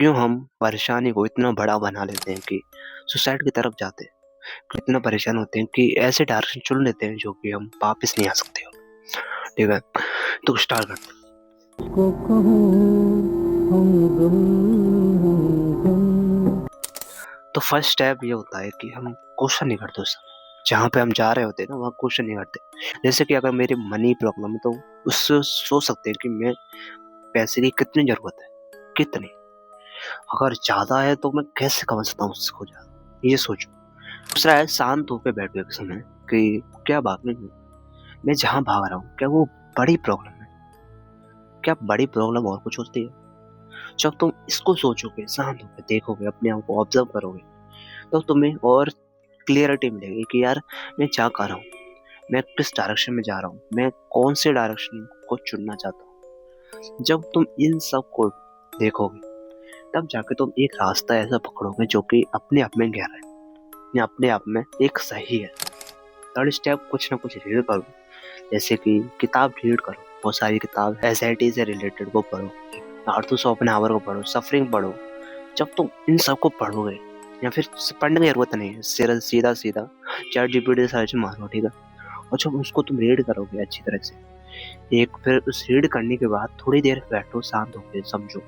क्यों हम परेशानी को इतना बड़ा बना लेते हैं कि सुसाइड की तरफ जाते हैं? इतना परेशान होते हैं कि ऐसे डायरेक्शन चुन लेते हैं जो कि हम वापस नहीं आ सकते हो। ठीक है, तो स्टार्ट करते हैं। को कहूँ हम गुम गुम। तो फर्स्ट स्टेप ये होता है कि हम क्वेश्चन नहीं करते उस समय जहाँ पे हम जा रहे होते हैं ना, वहाँ क्वेश्चन नहीं करते। जैसे कि अगर मेरी मनी प्रॉब्लम है तो उससे सोच सकते हैं कि मैं पैसे की कितनी जरूरत है, कितनी। अगर ज्यादा है तो मैं कैसे कमा सकता हूँ उसको ज्यादा, ये सोचो। दूसरा है शांत होकर बैठो एक समय कि क्या बात नहीं, मैं जहाँ भाग रहा हूँ क्या वो बड़ी प्रॉब्लम है, क्या बड़ी प्रॉब्लम और कुछ होती है? जब तुम इसको सोचोगे, शांत होकर देखोगे, अपने आप को ऑब्जर्व करोगे, तो तुम्हें और क्लियरिटी मिलेगी कि यार मैं क्या कर रहा हूँ, मैं किस डायरेक्शन में जा रहा हूँ, मैं कौन से डायरेक्शन को चुनना चाहता हूँ। जब तुम इन सब को देखोगे तब जाके तुम एक रास्ता ऐसा पकड़ोगे जो कि अपने आप में गहरा है या अपने आप में एक सही है। थर्ड स्टेप, कुछ ना कुछ रीड करो। जैसे कि किताब रीड करो, बहुत सारी किताब एसआईटी से रिलेटेड को पढ़ो, आर्थर शोपेनहावर को पढ़ो, सफरिंग पढ़ो। जब तुम इन सब को पढ़ोगे, या फिर पढ़ने की जरूरत नहीं है, सीधा सीधा चैट जीपीटी सर्च मारो, ठीक है। और जब उसको तुम रीड करोगे अच्छी तरह से, एक फिर उस रीड करने के बाद थोड़ी देर बैठो, शांत होकर समझो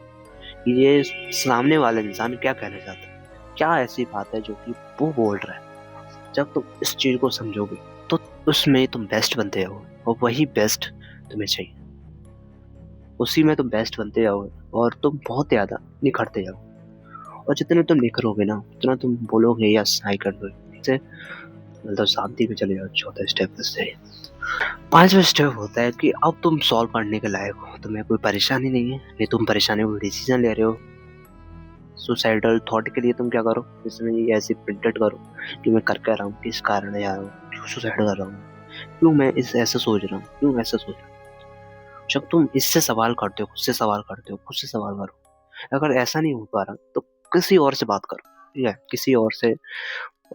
कि ये सामने वाला इंसान क्या कहना चाहता है, क्या ऐसी बात है जो कि वो बोल रहा है। जब तुम इस चीज को समझोगे तो उसमें तुम बेस्ट बनते हो, और वही बेस्ट तुम्हें चाहिए, उसी में तुम बेस्ट बनते जाओगे और तुम बहुत ज्यादा निखरते जाओगे। और जितने तुम निखरोगे ना, उतना तुम बोलोगे यस आई कर दो, से मतलब शांति में चले जाओ। चौथा स्टेप से पांचवा स्टेप होता है कि अब तुम सॉल्व करने के लायक हो, तुम्हें कोई परेशानी नहीं है, नहीं तुम परेशानी को डिसीजन ले रहे हो। सुसाइडल थॉट के लिए तुम क्या करो, इसमें ये ऐसे प्रिंटेड करो कि मैं कर क्या रहा हूँ, किस कारण जा रहा हूँ, क्यों सुसाइड कर रहा हूँ, क्यों मैं इस ऐसा सोच रहा हूँ, क्यों ऐसा सोच रहा हूँ। जब तुम इससे सवाल करते हो, खुद से सवाल करते हो, खुद से सवाल करो। अगर ऐसा नहीं हो पा रहा तो किसी और से बात करो, ठीक है, किसी और से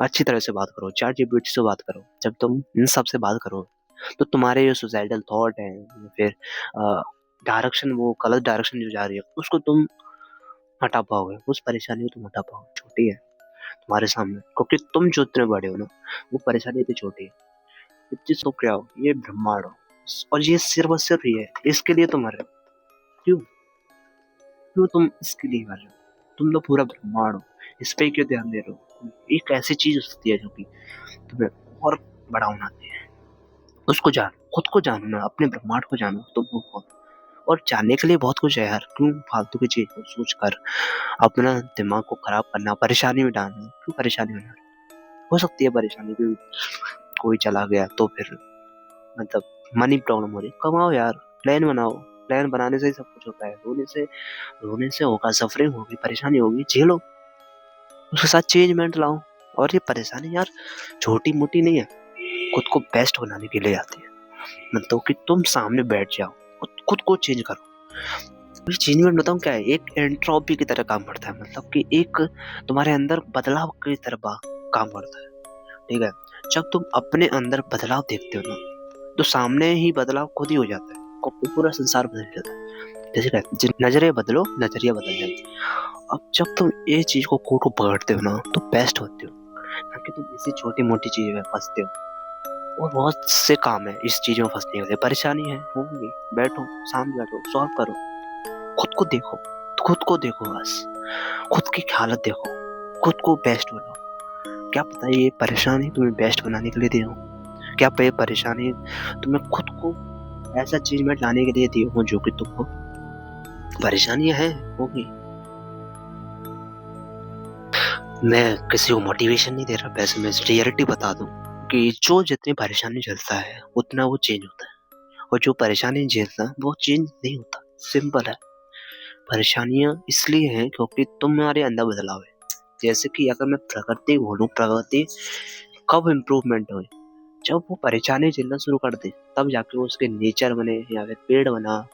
अच्छी तरह से बात करो, चैट जीपीटी से बात करो। जब तुम इन सब से बात करो तो तुम्हारे जो सुसाइडल थॉट है या फिर डायरेक्शन, वो गलत डायरेक्शन जो जा रही है, उसको तुम हटा पाओगे, उस परेशानी को तुम हटा पाओगे। छोटी है तुम्हारे सामने, क्योंकि तुम जो इतने बड़े हो ना, वो परेशानी इतनी छोटी है। इतनी सो क्या हो, ये ब्रह्मांड हो, और ये सिर्फ और सिर्फ ये है, इसके लिए तुम मर रहे हो। क्यों, क्यों तुम इसके लिए मर रहे हो? तुम तो पूरा ब्रह्मांड हो, इस पे क्यों ध्यान दे रहे हो? एक ऐसी चीज हो सकती है जो कि तुम्हें और बड़ा बनाती है। उसको जानो, खुद को जानो ना, अपने ब्रह्मांड को जानो तुम वो कौन। और जानने के लिए बहुत कुछ है यार, क्यों फालतू की चीज को सोच कर अपना दिमाग को खराब करना, परेशानी में डालना, क्यों परेशानी में डालना। हो सकती है परेशानी भी, कोई चला गया तो फिर मतलब मनी प्रॉब्लम हो रही है, कमाओ यार, प्लान बनाओ। प्लान बनाने से ही सब कुछ होता है। रोने से होगा, सफरिंग होगी, परेशानी होगी, झेलो, उसके साथ चेंजमेंट लाओ। और ये परेशानी यार छोटी मोटी नहीं है, खुद को बेस्ट बनाने के लिए आती है। मतलब कि तुम सामने बैठ जाओ, खुद को चेंज करो। ये चेंजमेंट बताऊं क्या है, एक एंट्रोपी की तरह काम करता है, मतलब कि एक तुम्हारे अंदर बदलाव की तरह काम करता है, ठीक है। जब तुम अपने अंदर बदलाव देखते हो ना, तो सामने ही बदलाव खुद ही हो जाता है, पूरा संसार बदल जाता है। जैसे कहते हैं, नजरिए बदलो, नजरिया बदल जाए। अब जब तुम ये चीज को पकड़ते हो ना, तो बेस्ट होते हो, ना कि तुम इसी छोटी मोटी चीज में फंसते हो। और बहुत से काम है इस चीज में फंसने के लिए, परेशानी है होंगी, बैठो, शांत बैठो, सॉल्व करो, खुद को देखो, खुद को देखो बस, खुद की हालत देखो, खुद को बेस्ट बनाओ। क्या पता ये परेशानी तुम्हें बेस्ट बनाने के लिए दी हो, क्या ये परेशानी तुम्हें खुद को ऐसा चीज में लाने के लिए दी हो जो कि तुमको परेशानियां हैं होगी। मैं किसी को मोटिवेशन नहीं दे रहा, वैसे मैं रियलिटी बता दूं कि जो जितनी परेशानी झेलता है उतना वो चेंज होता है, और जो परेशानी झेलता वो चेंज नहीं होता। सिंपल है। परेशानियां इसलिए हैं क्योंकि तुम्हारे अंदर बदलाव है। जैसे कि अगर मैं प्रकृति बोलूं, प्रकृति कब इम्प्रूवमेंट हुई, जब वो परेशानी झेलना शुरू कर दे, तब जाके वो उसके नेचर बने, या फिर पेड़ बना,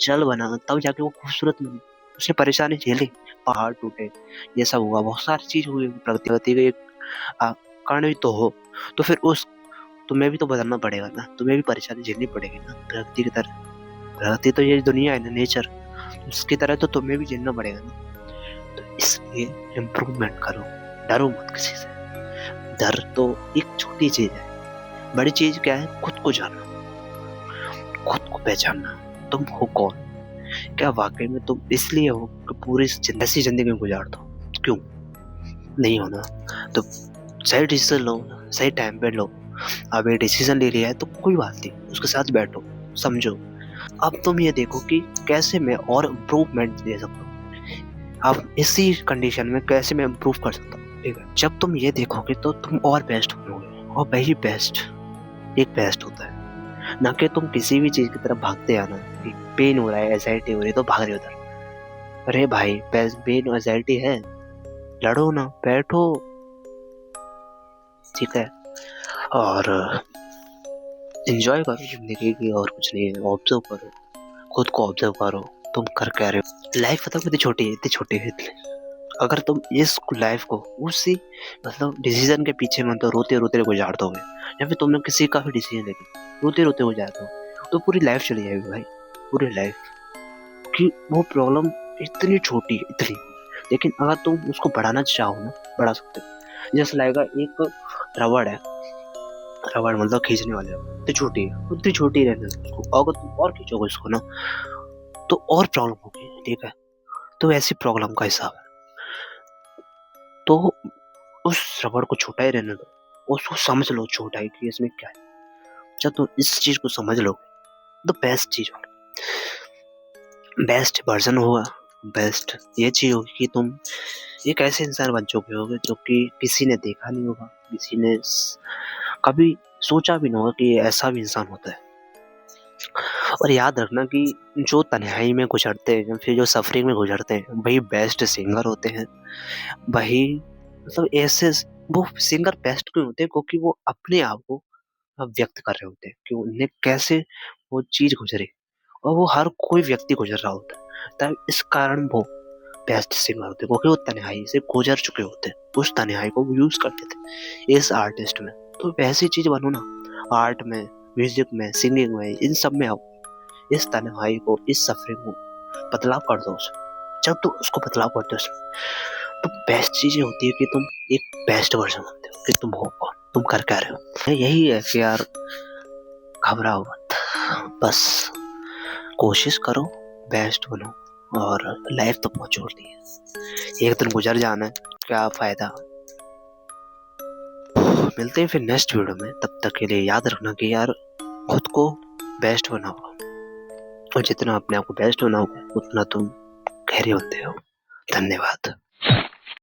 जल बना, तब जाके वो खूबसूरत बने। उसने परेशानी झेली, पहाड़ टूटे, ये सब हुआ, बहुत सारी चीज हुई, प्रकृति का एक कारण भी तो हो। तो फिर उस तुम्हें भी तो बदलना पड़ेगा ना, तुम्हें भी परेशानी झेलनी पड़ेगी ना, प्रकृति की तरह। प्रकृति तो ये दुनिया है ना, नेचर, उसकी तरह तो तुम्हें भी झेलना पड़ेगा ना। तो इसलिए इम्प्रूवमेंट करो, डरो मत किसी से। डर तो एक छोटी चीज है, बड़ी चीज क्या है? खुद को जानना, खुद को पहचानना। तुम हो कौन? क्या वाकई में तुम इसलिए हो कि पूरी ऐसी जिंदगी गुजार दो? क्यों नहीं होना? तो सही डिसीजन लो, सही टाइम पे लो। अब ये डिसीजन ले लिया है तो कोई बात नहीं, उसके साथ बैठो, समझो। अब तुम ये देखो कि कैसे मैं और इम्प्रूवमेंट दे सकता हूँ। अब इसी कंडीशन में कैसे मैं इम्प्रूव कर सकता हूँ, ठीक है? जब तुम ये देखोगे तो तुम और बेस्ट बनोगे, और वही बेस्ट एक बेस्ट होता है। ना कि तुम किसी भी चीज की तरफ भागते आना कि पेन हो रहा है, एंजाइटी हो रही है तो भाग रहे हो उधर। अरे भाई, पेन और एंजाइटी है, लड़ो ना, बैठो, ठीक है? और एंजॉय करो जिंदगी की, और कुछ नहीं है। ऑब्जर्व करो, खुद को ऑब्जर्व करो, तुम कर क्या रहे हो। लाइफ पता कितनी छोटी है, इतनी छोटी है इतनी। अगर तुम इस लाइफ को उसी मतलब डिसीजन के पीछे मतलब रोते रोते गुजार दोगे, या फिर तुमने किसी का भी डिसीजन लेके रोते रोते गुजार दो, तो पूरी लाइफ चली जाएगी भाई, पूरी लाइफ। कि वो प्रॉब्लम इतनी छोटी है, इतनी। लेकिन अगर तुम उसको बढ़ाना चाहो ना, बढ़ा सकते हो। जैसे लगेगा एक रबड़ है, रबड़ मतलब खींचने वाले, इतनी छोटी है, उतनी छोटी रहने दो उसको। अगर तुम और खींचोगे उसको ना, तो और प्रॉब्लम होगी, ठीक है? तो ऐसी प्रॉब्लम का हिसाब है। तो उस रबड़ को छोटा ही रहने दो, उसको समझ लो छोटा है कि इसमें क्या है। जब तुम इस चीज को समझ लोगे तो बेस्ट चीज होगी, बेस्ट वर्जन होगा। बेस्ट ये चीज होगी कि तुम एक ऐसे इंसान बन चुके होगे जो कि किसी ने देखा नहीं होगा, किसी ने कभी सोचा भी नहीं होगा कि ऐसा भी इंसान होता है। और याद रखना कि जो तन्हाई में गुजरते हैं, फिर जो सफरिंग में गुजरते हैं, वही बेस्ट सिंगर होते हैं। वही मतलब ऐसे वो सिंगर बेस्ट क्यों होते हैं? क्योंकि वो अपने आप को व्यक्त कर रहे होते हैं कि उन्हें कैसे वो चीज गुजरे, और वो हर कोई व्यक्ति गुजर रहा होता है। तब इस कारण वो बेस्ट सिंगर होते हैं, क्योंकि वो तन्हाई से गुजर चुके होते हैं, उस तन्हाई को यूज करते थे इस आर्टिस्ट में। तो वैसी चीज बनो ना, आर्ट में, म्यूजिक में, सिंगिंग में, इन सब में आओ। इस तन्हाई को, इस सफरिंग को बदलाव कर दो उसमें। जब तुम उसको बदलाव करते हो उसमें, तो बेस्ट चीजें होती है कि तुम एक बेस्ट वर्जन बनते हो कि तुम हो कौन, तुम कर क्या रहे हो। यही है कि यार घबराओ मत, बस कोशिश करो, बेस्ट बनो, और लाइफ तो बहुत छोटी है, एक दिन गुजर जाना है, क्या फायदा। मिलते हैं फिर नेक्स्ट वीडियो में, तब तक के लिए याद रखना कि यार खुद को बेस्ट बनाओ, और जितना अपने आप को बेस्ट बनाओगे उतना तुम गहरे होते हो। धन्यवाद।